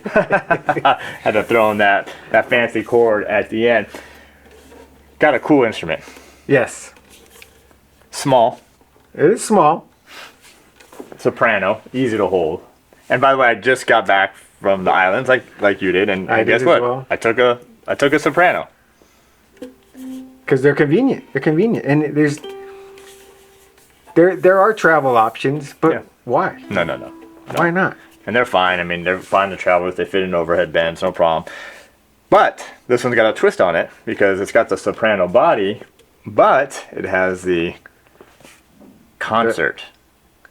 Had to throw in that fancy chord at the end. Got a cool instrument. Yes. Small. It is small. Soprano. Easy to hold. And by the way, I just got back from the islands like you did, and guess what? Well. I took a soprano. Because they're convenient. They're convenient. And there are travel options, but Yeah. why? No. Why not? And they're fine. I mean, they're fine to travel with. They fit in overhead bends, no problem. But this one's got a twist on it because it's got the soprano body, but it has the concert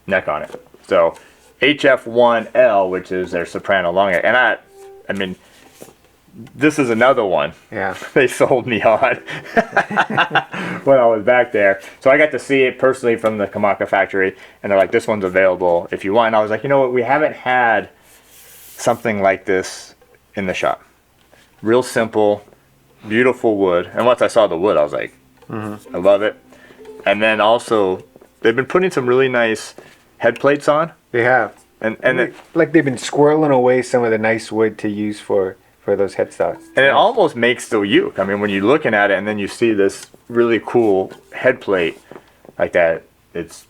neck on it. So HF-1L, which is their soprano long neck. And I mean, this is another one Yeah. they sold me on when I was back there. So I got to see it personally from the Kamaka factory, and they're like, this one's available if you want. And I was like, you know what, we haven't had something like this in the shop. Real simple, beautiful wood. And once I saw the wood, I was like, I love it. And then also, they've been putting some really nice head plates on. They have. And Like they've been squirreling away some of the nice wood to use for those headstocks. And it almost makes the uke. I mean, when you're looking at it and then you see this really cool head plate like that, it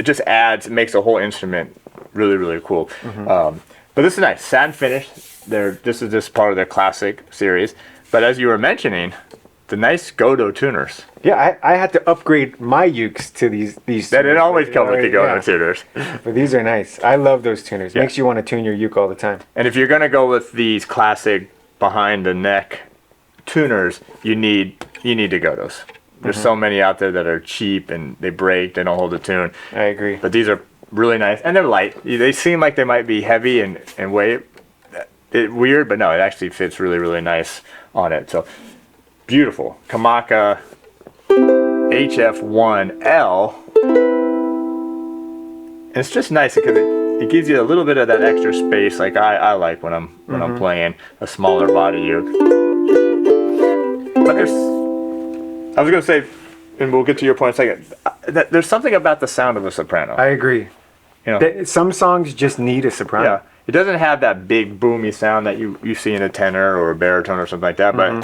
just adds, it makes the whole instrument really, really cool. But this is nice. Satin finish. This is just part of their classic series. But as you were mentioning, the nice Godot tuners. Yeah, I had to upgrade my ukes to these. That it always comes with the Godot tuners. But these are nice. I love those tuners. Yeah. Makes you want to tune your uke all the time. And if you're going to go with these classic behind the neck tuners, you need the Godos. There's so many out there that are cheap and they break, they don't hold a tune. I agree. But these are really nice and they're light. They seem like they might be heavy and weight weird, but no, it actually fits really, really nice on it. So beautiful. Kamaka HF-1L. And it's just nice because it gives you a little bit of that extra space like I like when I'm playing a smaller body uke. But I was going to say, and we'll get to your point in a second, there's something about the sound of a soprano. I agree. You know? Some songs just need a soprano. Yeah. It doesn't have that big boomy sound that you see in a tenor or a baritone or something like that, but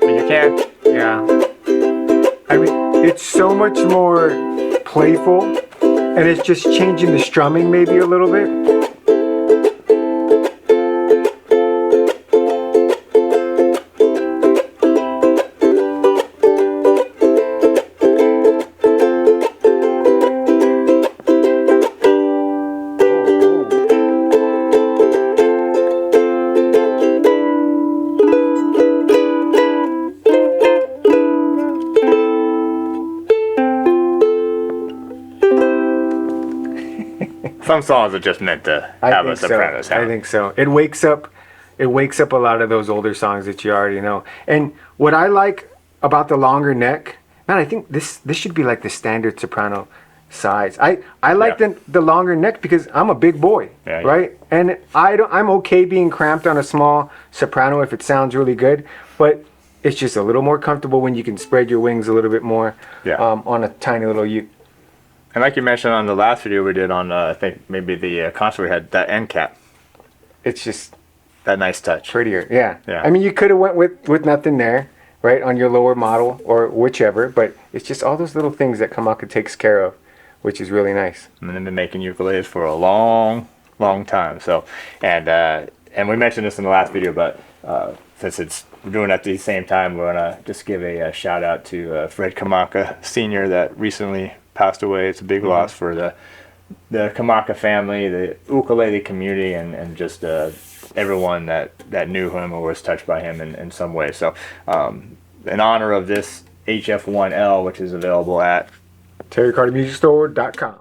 you can't. Yeah. I mean, it's so much more playful, and it's just changing the strumming maybe a little bit. Some songs are just meant to have a soprano sound. I think so. It wakes up a lot of those older songs that you already know. And what I like about the longer neck, man, I think this should be like the standard soprano size. I like the longer neck because I'm a big boy, right? And I'm okay being cramped on a small soprano if it sounds really good, but it's just a little more comfortable when you can spread your wings a little bit more on a tiny little uke. And like you mentioned on the last video we did on, I think maybe the concert we had, that end cap. It's just that nice touch. Prettier, yeah. Yeah. I mean, you could have went with nothing there, right, on your lower model or whichever, but it's just all those little things that Kamaka takes care of, which is really nice. And they've been making ukuleles for a long, long time. So, and we mentioned this in the last video, but since we're doing it at the same time, we're gonna just give a shout out to Fred Kamaka Sr. that recently passed away. It's a big loss for the Kamaka family, the ukulele community, and just everyone that knew him or was touched by him in some way. So in honor of this HF-1L, which is available at TerryCarterMusicStore.com.